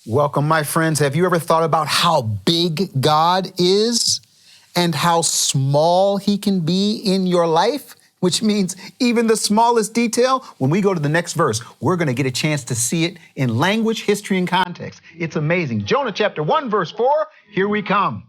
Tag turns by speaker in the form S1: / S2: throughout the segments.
S1: Welcome, my friends. Have you ever thought about how big God is and how small he can be in your life? Which means even the smallest detail, when we go to the next verse, we're going to get a chance to see it in language, history, and context. It's amazing. Jonah chapter 1, verse 4, here we come.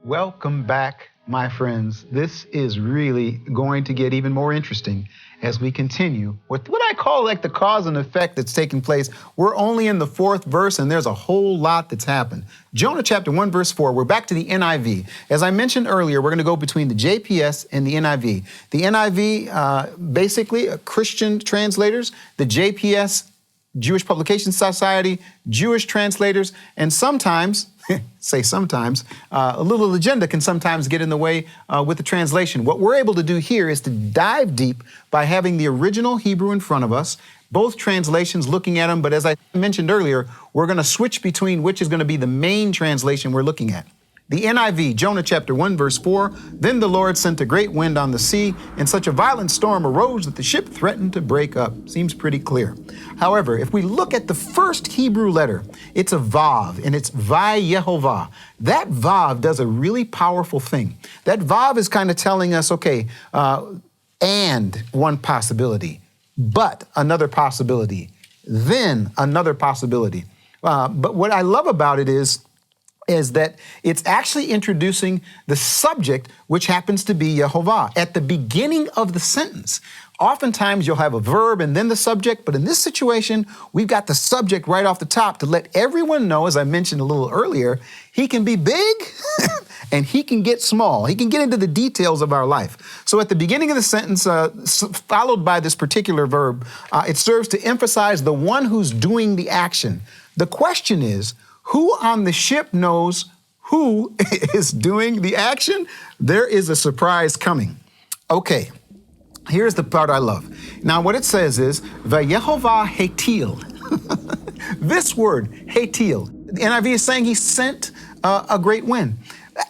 S1: Welcome back, my friends. This is really going to get even more interesting as we continue with what I call like the cause and effect that's taking place. We're only in the 4th verse and there's a whole lot that's happened. Jonah chapter 1, verse 4, we're back to the NIV. As I mentioned earlier, we're going to go between the JPS and the NIV. The NIV, basically Christian translators, the JPS, Jewish Publication Society, Jewish translators, and sometimes, say sometimes, a little agenda can sometimes get in the way with the translation. What we're able to do here is to dive deep by having the original Hebrew in front of us, both translations looking at them, but as I mentioned earlier, we're going to switch between which is going to be the main translation we're looking at. The NIV, Jonah chapter 1, verse 4, then the Lord sent a great wind on the sea, and such a violent storm arose that the ship threatened to break up. Seems pretty clear. However, if we look at the first Hebrew letter, it's a Vav, and it's Vayehovah. That Vav does a really powerful thing. That Vav is kind of telling us, okay, and one possibility, but another possibility, then another possibility. But what I love about it is that it's actually introducing the subject, which happens to be Yehovah, at the beginning of the sentence. Oftentimes you'll have a verb and then the subject, but in this situation, we've got the subject right off the top to let everyone know, as I mentioned a little earlier, he can be big and he can get small. He can get into the details of our life. So at the beginning of the sentence, followed by this particular verb, it serves to emphasize the one who's doing the action. The question is, who on the ship knows who is doing the action? There is a surprise coming. Okay, here's the part I love. Now what it says is, Vayehovah Hatil. This word, Hatil, the NIV is saying he sent a great wind.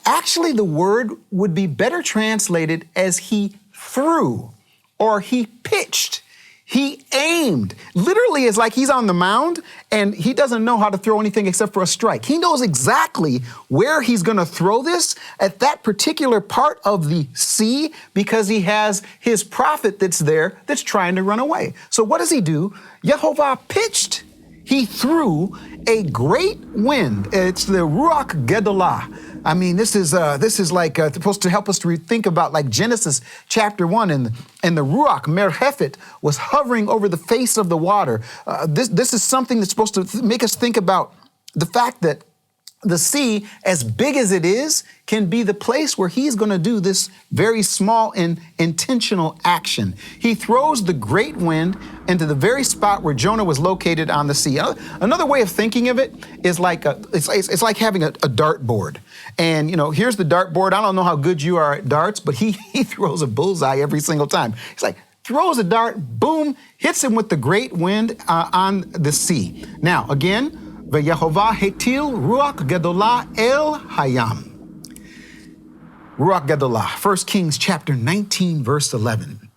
S1: Actually, the word would be better translated as he threw or he pitched. He aimed. Literally, it's like he's on the mound and he doesn't know how to throw anything except for a strike. He knows exactly where he's going to throw this at that particular part of the sea because he has his prophet that's there that's trying to run away. So what does he do? Yehovah pitched. He threw a great wind. It's the Ruach Gedolah. I mean, this is like supposed to help us to think about like Genesis chapter 1 and the Ruach Merhefet was hovering over the face of the water. This is something that's supposed to make us think about the fact that the sea, as big as it is, can be the place where he's going to do this very small and intentional action. He throws the great wind into the very spot where Jonah was located on the sea. Another way of thinking of it is like it's like having a dartboard. And you know, here's the dartboard. I don't know how good you are at darts, but he throws a bullseye every single time. He's like, throws a dart, boom, hits him with the great wind on the sea. Now, again, Vayehovah Hatil Ruach Gedolah El Hayam. Ruach Gedolah, 1 Kings chapter 19, verse 11.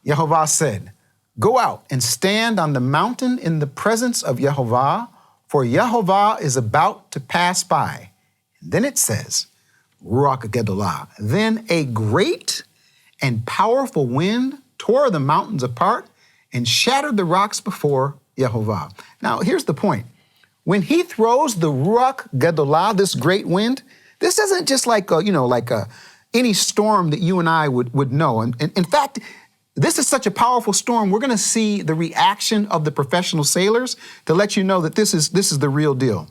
S1: Yehovah said, go out and stand on the mountain in the presence of Yehovah, for Yehovah is about to pass by. And then it says, Ruach Gedolah. Then a great and powerful wind tore the mountains apart and shattered the rocks before Yehovah. Now, here's the point. When he throws the Ruach Gedolah, this great wind, this isn't just like any storm that you and I would know. And in fact, this is such a powerful storm. We're going to see the reaction of the professional sailors to let you know that this is the real deal.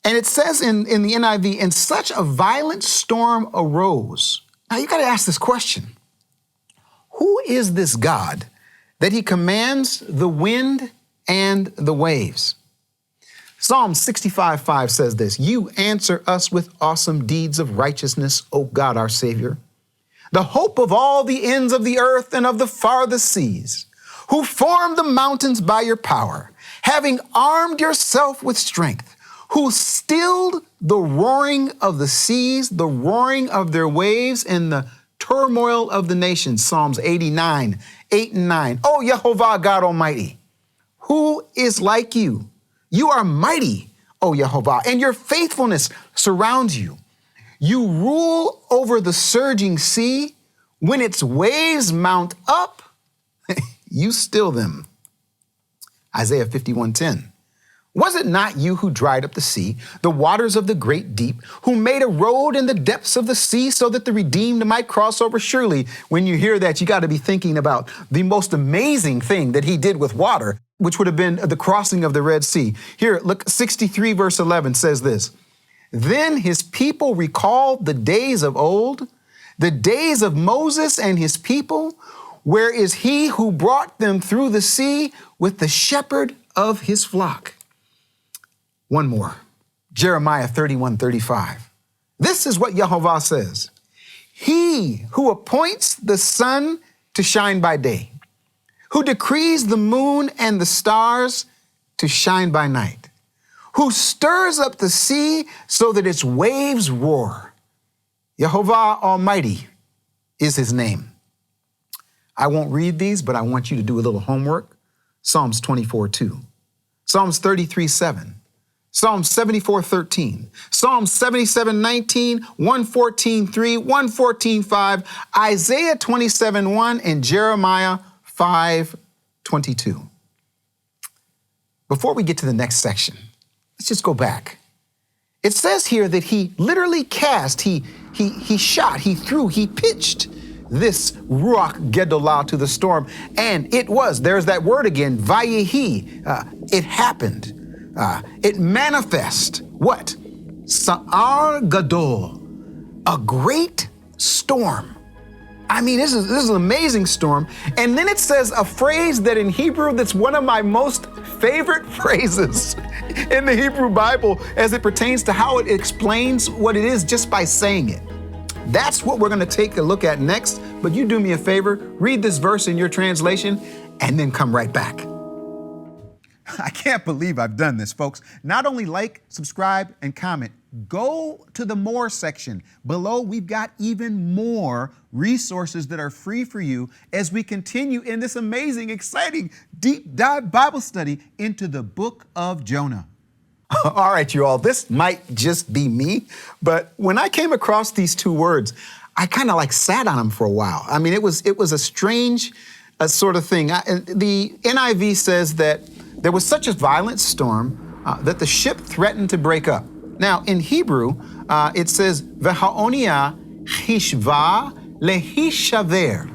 S1: And it says in the NIV, and such a violent storm arose. Now you got to ask this question. Who is this God that he commands the wind and the waves? Psalm 65:5 says this, "You answer us with awesome deeds of righteousness, O God, our Savior, the hope of all the ends of the earth and of the farthest seas, who formed the mountains by your power, having armed yourself with strength, who stilled the roaring of the seas, the roaring of their waves, and the turmoil of the nations." Psalms 89, 8 and 9. "O Yehovah God Almighty, who is like you? You are mighty, O Yehovah, and your faithfulness surrounds you. You rule over the surging sea. When its waves mount up, you still them." Isaiah 51:10. "Was it not you who dried up the sea, the waters of the great deep, who made a road in the depths of the sea so that the redeemed might cross over?" Surely, when you hear that, you got to be thinking about the most amazing thing that he did with water, which would have been the crossing of the Red Sea. Here, look, 63 verse 11 says this, "Then his people recalled the days of old, the days of Moses and his people. Where is he who brought them through the sea with the shepherd of his flock?" One more, Jeremiah 31:35. This is what Yehovah says, "He who appoints the sun to shine by day, who decrees the moon and the stars to shine by night, who stirs up the sea so that its waves roar. Yehovah Almighty is his name." I won't read these, but I want you to do a little homework. Psalms 24:2, Psalms 33:7, Psalms 74:13, Psalms 77:19, 114:3, 114:5, Isaiah 27:1, and Jeremiah 5:22. Before we get to the next section, let's just go back. It says here that he literally cast, he shot, he threw, he pitched this Ruach Gedolah to the storm. And it was, there's that word again, Vayehi. It happened. It manifest. What? Sa'ar Gadol, a great storm. I mean, this is an amazing storm. And then it says a phrase that in Hebrew, that's one of my most favorite phrases in the Hebrew Bible as it pertains to how it explains what it is just by saying it. That's what we're going to take a look at next. But you do me a favor, read this verse in your translation and then come right back. I can't believe I've done this, folks. Not only like, subscribe, and comment, go to the more section. Below, we've got even more resources that are free for you as we continue in this amazing, exciting, deep dive Bible study into the book of Jonah. All right, you all, this might just be me, but when I came across these two words, I kind of like sat on them for a while. I mean, it was a strange sort of thing. The NIV says that there was such a violent storm that the ship threatened to break up. Now, in Hebrew, it says, V'ha'onia hishva lehishaver.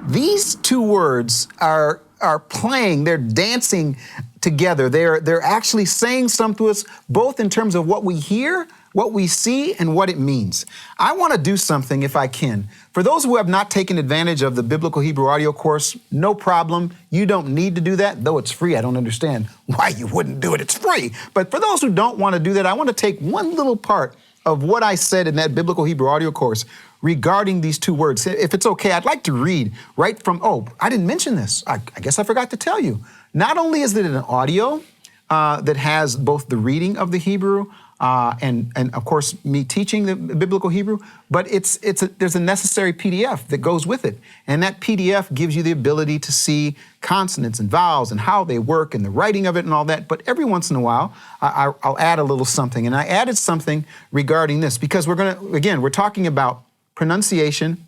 S1: These two words are playing, they're dancing together. They're actually saying something to us, both in terms of what we hear, what we see, and what it means. I want to do something, if I can. For those who have not taken advantage of the Biblical Hebrew audio course, no problem. You don't need to do that, though it's free. I don't understand why you wouldn't do it. It's free. But for those who don't want to do that, I want to take one little part of what I said in that Biblical Hebrew audio course regarding these two words. If it's okay, I'd like to read right from, I didn't mention this. I guess I forgot to tell you. Not only is it an audio that has both the reading of the Hebrew and of course me teaching the Biblical Hebrew, but there's a necessary PDF that goes with it. And that PDF gives you the ability to see consonants and vowels and how they work and the writing of it and all that. But every once in a while, I'll add a little something. And I added something regarding this because we're talking about pronunciation,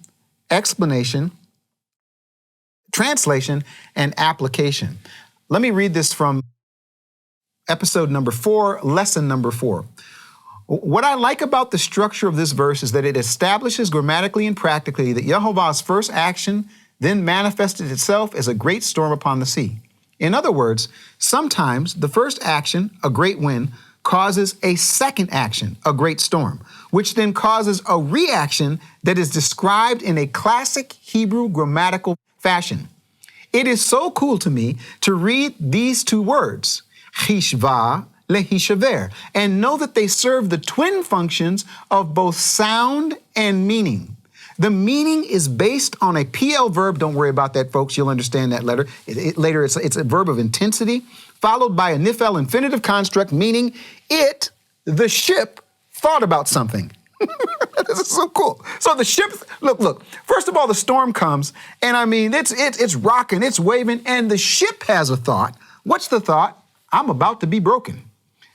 S1: explanation, translation, and application. Let me read this from episode number 4, lesson number 4. What I like about the structure of this verse is that it establishes grammatically and practically that Yehovah's first action then manifested itself as a great storm upon the sea. In other words, sometimes the first action, a great wind, causes a second action, a great storm, which then causes a reaction that is described in a classic Hebrew grammatical fashion. It is so cool to me to read these two words, chishva lehishaver, and know that they serve the twin functions of both sound and meaning. The meaning is based on a PL verb. Don't worry about that, folks. You'll understand that later. Later, it's a verb of intensity, followed by a nifl infinitive construct, meaning it, the ship, thought about something. This is so cool. So the ship, look. First of all, the storm comes, and I mean, it's rocking, it's waving, and the ship has a thought. What's the thought? I'm about to be broken.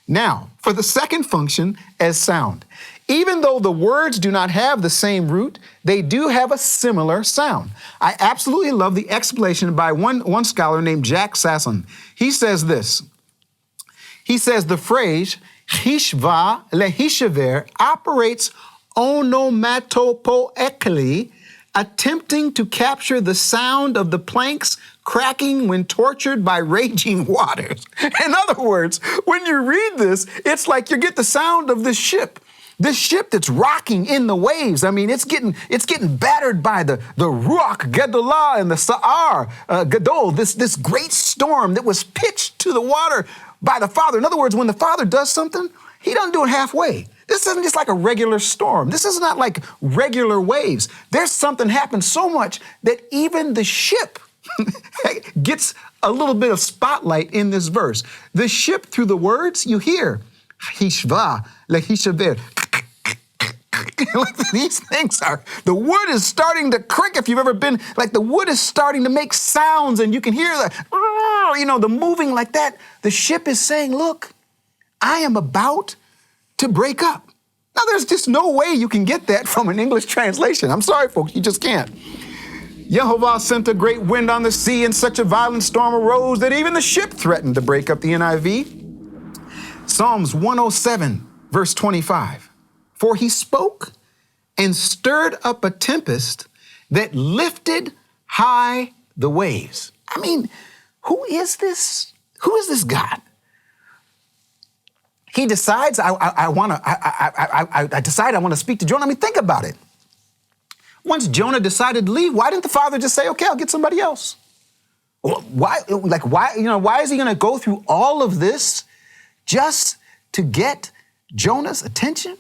S1: Now, for the second function as sound. Even though the words do not have the same root, they do have a similar sound. I absolutely love the explanation by one scholar named Jack Sasson. He says this. He says the phrase chishva lehishaver operates onomatopoeically, attempting to capture the sound of the planks cracking when tortured by raging waters. In other words, when you read this, it's like you get the sound of this ship that's rocking in the waves. I mean, it's getting battered by the Ruach Gedolah and the Sa'ar Gadol, this great storm that was pitched to the water by the Father. In other words, when the Father does something, he doesn't do it halfway. This isn't just like a regular storm. This is not like regular waves. There's something happened so much that even the ship gets a little bit of spotlight in this verse. The ship, through the words, you hear, chishva lehishaver. These things are, the wood is starting to crick. If you've ever been, like the wood is starting to make sounds and you can hear the moving like that. The ship is saying, look, I am about to break up. Now, there's just no way you can get that from an English translation. I'm sorry, folks, you just can't. Yehovah sent a great wind on the sea, and such a violent storm arose that even the ship threatened to break up, the NIV. Psalms 107, verse 25. For he spoke and stirred up a tempest that lifted high the waves. I mean, who is this? Who is this God? He decides, I decide I want to speak to Jonah. I mean, think about it. Once Jonah decided to leave, why didn't the Father just say, okay, I'll get somebody else? Why is he going to go through all of this just to get Jonah's attention?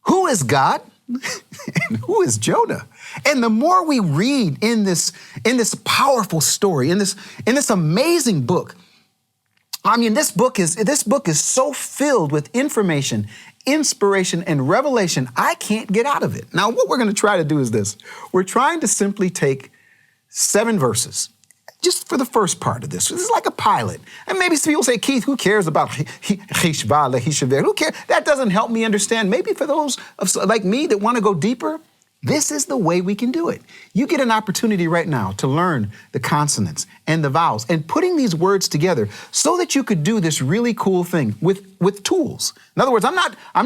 S1: Who is God? And who is Jonah? And the more we read in this powerful story, in this amazing book, I mean, this book is so filled with information, inspiration, and revelation, I can't get out of it. Now, what we're going to try to do is this. We're trying to simply take 7 verses, just for the first part of this. This is like a pilot. And maybe some people say, Keith, who cares about chishva lehishaver? Who cares? That doesn't help me understand. Maybe for those like me that want to go deeper, this is the way we can do it. You get an opportunity right now to learn the consonants and the vowels and putting these words together so that you could do this really cool thing with tools. In other words, I'm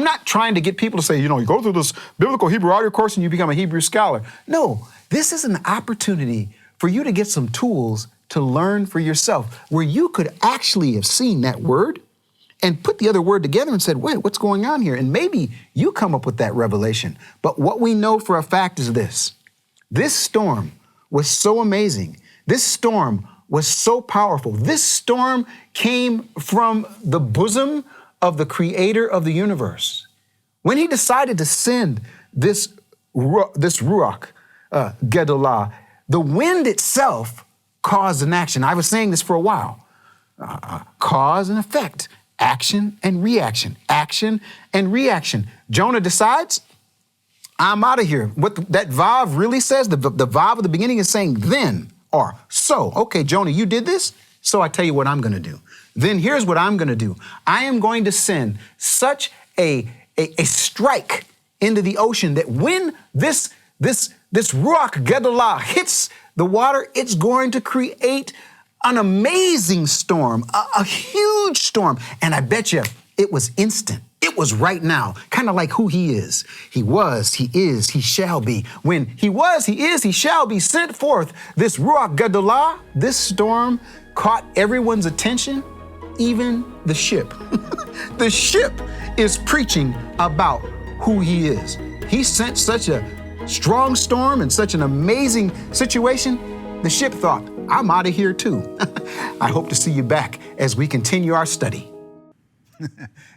S1: not trying to get people to say, you go through this biblical Hebrew audio course and you become a Hebrew scholar. No, this is an opportunity for you to get some tools to learn for yourself, where you could actually have seen that word and put the other word together and said, wait, what's going on here? And maybe you come up with that revelation. But what we know for a fact is this. This storm was so amazing. This storm was so powerful. This storm came from the bosom of the creator of the universe. When he decided to send this Ruach Gedolah, the wind itself caused an action. I was saying this for a while. Cause and effect. Action and reaction. Action and reaction. Jonah decides, I'm out of here. What that vav really says, the vav at the beginning is saying then or so. Okay, Jonah, you did this, so I tell you what I'm going to do. Then here's what I'm going to do. I am going to send such a strike into the ocean that when this Ruach Gedolah hits the water, it's going to create an amazing storm, a huge storm. And I bet you it was instant. It was right now, kind of like who he is. He was, he is, he shall be. When he was, he is, he shall be sent forth. This Ruach Gedolah, this storm caught everyone's attention, even the ship. The ship is preaching about who he is. He sent such a strong storm and such an amazing situation The ship thought, I'm out of here too. I hope to see you back as we continue our study.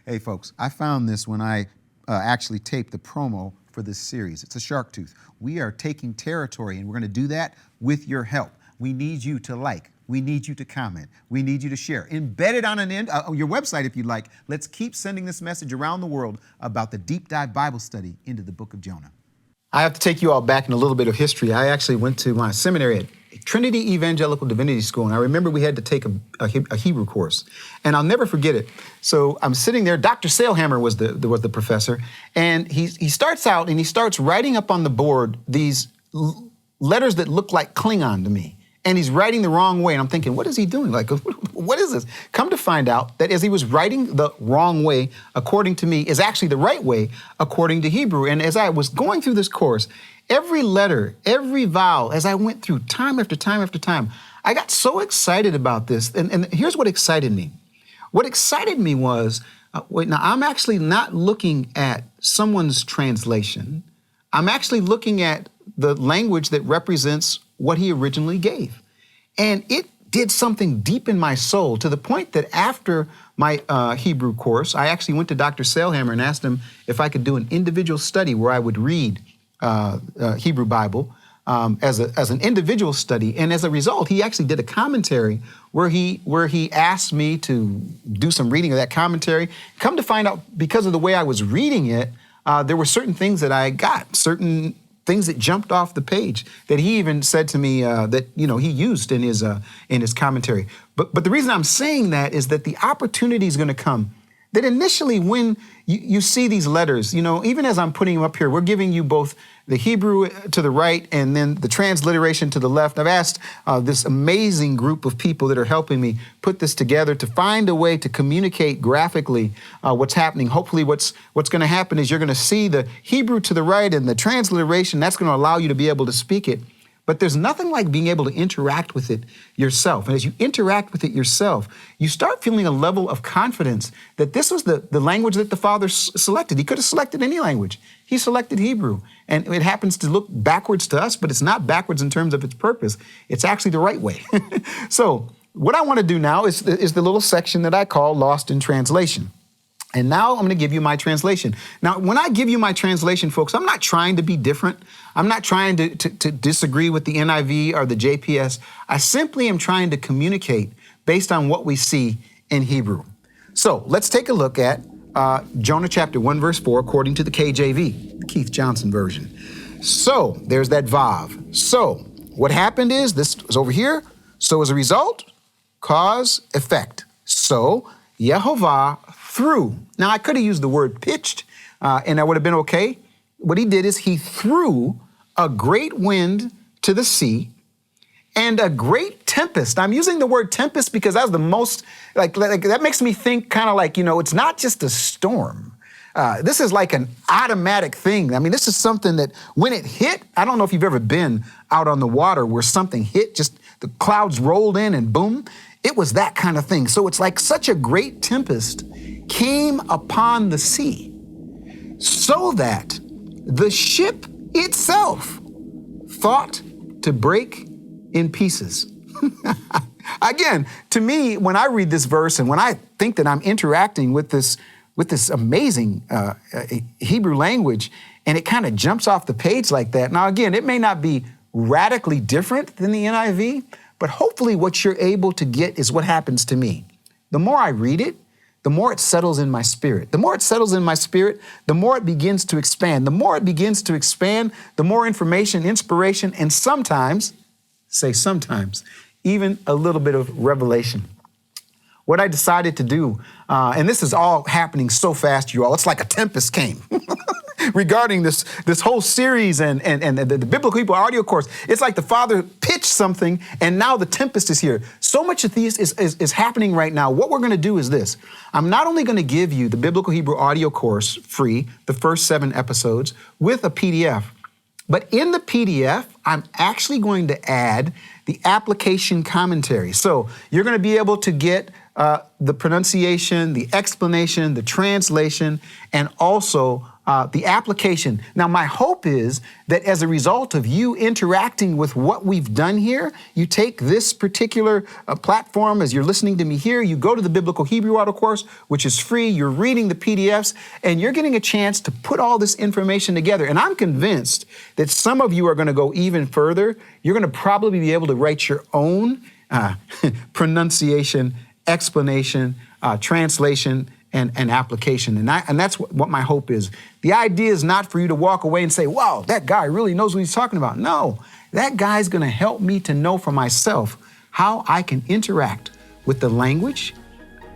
S1: Hey folks, I found this when I actually taped the promo for this series. It's a shark tooth. We are taking territory, and we're going to do that with your help. We need you to like. We need you to comment. We need you to share. Embed it on your website if you'd like. Let's keep sending this message around the world about the deep dive Bible study into the book of Jonah. I have to take you all back in a little bit of history. I actually went to my seminary at Trinity Evangelical Divinity School, and I remember we had to take a Hebrew course, and I'll never forget it. So I'm sitting there. Dr. Sailhammer was the professor, and he starts out and he starts writing up on the board these letters that look like Klingon to me, and he's writing the wrong way, and I'm thinking, what is he doing? Like, what is this? Come to find out that as he was writing the wrong way, according to me, is actually the right way according to Hebrew. And as I was going through this course, every letter, every vowel, as I went through time after time after time, I got so excited about this. And here's what excited me. What excited me was, now I'm actually not looking at someone's translation. I'm actually looking at the language that represents what he originally gave. And it did something deep in my soul to the point that after my Hebrew course, I actually went to Dr. Sailhammer and asked him if I could do an individual study where I would read Hebrew Bible as an individual study. And as a result, he actually did a commentary where he asked me to do some reading of that commentary. Come to find out, because of the way I was reading it, there were certain things that I got, certain things that jumped off the page that he even said to me that he used in his commentary. But the reason I'm saying that is that the opportunity is going to come. That initially, when you see these letters, even as I'm putting them up here, we're giving you both the Hebrew to the right and then the transliteration to the left. I've asked this amazing group of people that are helping me put this together to find a way to communicate graphically what's happening. Hopefully what's going to happen is you're going to see the Hebrew to the right and the transliteration. That's going to allow you to be able to speak it. But there's nothing like being able to interact with it yourself. And as you interact with it yourself, you start feeling a level of confidence that this was the language that the Father selected. He could have selected any language. He selected Hebrew. And it happens to look backwards to us, but it's not backwards in terms of its purpose. It's actually the right way. So what I want to do now is the little section that I call Lost in Translation. And now I'm going to give you my translation. Now, when I give you my translation, folks, I'm not trying to be different. I'm not trying to disagree with the NIV or the JPS. I simply am trying to communicate based on what we see in Hebrew. So let's take a look at Jonah chapter 1, verse 4, according to the KJV, the Keith Johnson version. So there's that Vav. So what happened is this was over here. So as a result, cause, effect. So Yehovah threw. Now, I could have used the word pitched, and that would have been okay. What he did is he threw a great wind to the sea and a great tempest. I'm using the word tempest because that's the most, like that makes me think kind of like, it's not just a storm. This is like an automatic thing. I mean, this is something that when it hit, I don't know if you've ever been out on the water where something hit, just the clouds rolled in and boom. It was that kind of thing. So it's like such a great tempest came upon the sea so that the ship itself thought to break in pieces. Again, to me, when I read this verse and when I think that I'm interacting with this amazing Hebrew language and it kind of jumps off the page like that. Now, again, it may not be radically different than the NIV, but hopefully what you're able to get is what happens to me. The more I read it, the more it settles in my spirit. The more it settles in my spirit, the more it begins to expand. The more it begins to expand, the more information, inspiration, and sometimes, even a little bit of revelation. What I decided to do, and this is all happening so fast, you all, it's like a tempest came. Regarding this whole series and the Biblical Hebrew audio course, it's like the Father pitched something and now the tempest is here. So much of this is happening right now. What we're going to do is this. I'm not only going to give you the Biblical Hebrew audio course free, the first 7 episodes, with a PDF, but in the PDF, I'm actually going to add the application commentary. So you're going to be able to get the pronunciation, the explanation, the translation, and also the application. Now, my hope is that as a result of you interacting with what we've done here, you take this particular platform as you're listening to me here, you go to the Biblical Hebrew Audio Course, which is free, you're reading the PDFs, and you're getting a chance to put all this information together. And I'm convinced that some of you are going to go even further. You're going to probably be able to write your own pronunciation, explanation, translation, and application. And that's what my hope is. The idea is not for you to walk away and say, wow, that guy really knows what he's talking about. No, that guy's gonna help me to know for myself how I can interact with the language,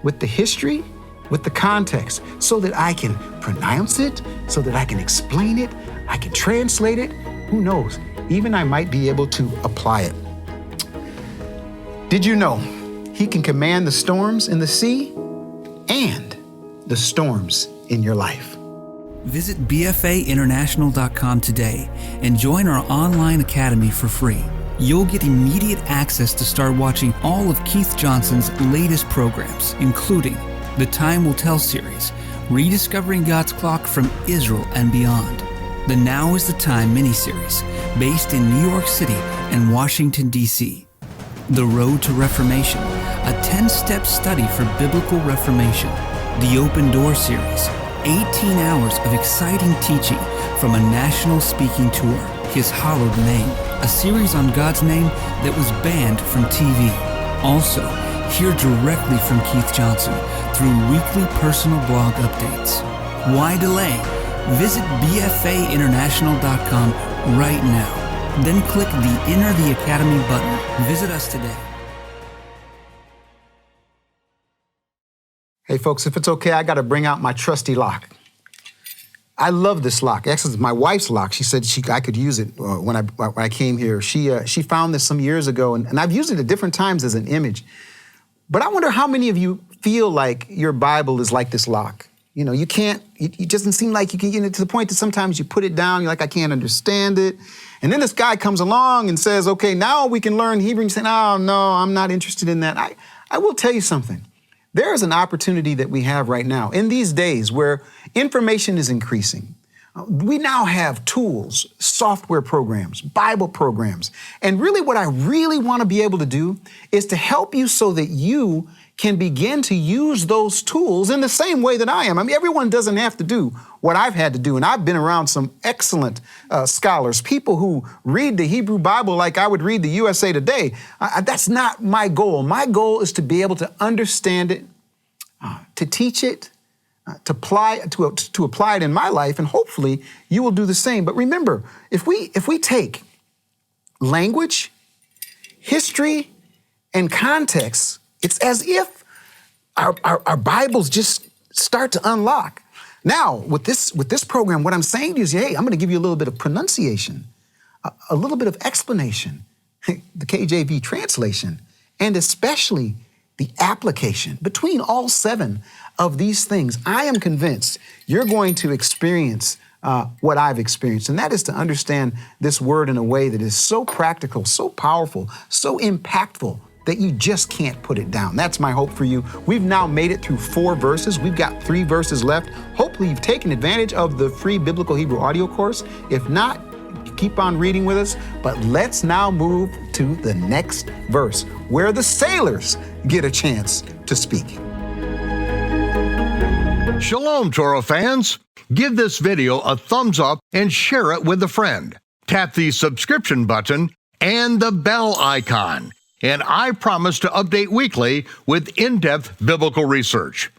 S1: with the history, with the context, so that I can pronounce it, so that I can explain it, I can translate it. Who knows? Even I might be able to apply it. Did you know he can command the storms in the sea and the storms in your life?
S2: Visit bfainternational.com today and join our online academy for free. You'll get immediate access to start watching all of Keith Johnson's latest programs, including the Time Will Tell series, Rediscovering God's Clock from Israel and Beyond, the Now is the Time miniseries, based in New York City and Washington, D.C., The Road to Reformation, a 10-step study for biblical reformation, the Open Door series, 18 hours of exciting teaching from a national speaking tour, His Hallowed Name, a series on God's name that was banned from TV. Also, hear directly from Keith Johnson through weekly personal blog updates. Why delay? Visit bfainternational.com right now. Then click the Enter the Academy button. Visit us today.
S1: Hey folks, if it's okay, I gotta bring out my trusty lock. I love this lock. Actually, it's my wife's lock. She said I could use it when I came here. She found this some years ago, and I've used it at different times as an image. But I wonder how many of you feel like your Bible is like this lock. You know, it doesn't seem like you can get it to the point that sometimes you put it down, you're like, I can't understand it. And then this guy comes along and says, okay, now we can learn Hebrew. And you say, oh, no, I'm not interested in that. I will tell you something. There is an opportunity that we have right now in these days where information is increasing. We now have tools, software programs, Bible programs. And really what I really want to be able to do is to help you so that you can begin to use those tools in the same way that I am. I mean, everyone doesn't have to do what I've had to do. And I've been around some excellent scholars, people who read the Hebrew Bible like I would read the USA Today. That's not my goal. My goal is to be able to understand it, to teach it, to apply it in my life, and hopefully you will do the same. But remember, if we take language, history, and context, it's as if our Bibles just start to unlock. Now, with this program, what I'm saying to you is, hey, I'm going to give you a little bit of pronunciation, a little bit of explanation, the KJV translation, and especially the application. Between all 7 of these things, I am convinced you're going to experience what I've experienced, and that is to understand this word in a way that is so practical, so powerful, so impactful that you just can't put it down. That's my hope for you. We've now made it through 4 verses. We've got 3 verses left. Hopefully you've taken advantage of the free Biblical Hebrew audio course. If not, keep on reading with us, but let's now move to the next verse where the sailors get a chance to speak.
S3: Shalom, Torah fans. Give this video a thumbs up and share it with a friend. Tap the subscription button and the bell icon, and I promise to update weekly with in-depth biblical research.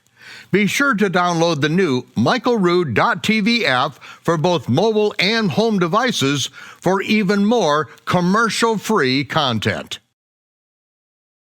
S3: Be sure to download the new michaelrood.tv app for both mobile and home devices for even more commercial-free content.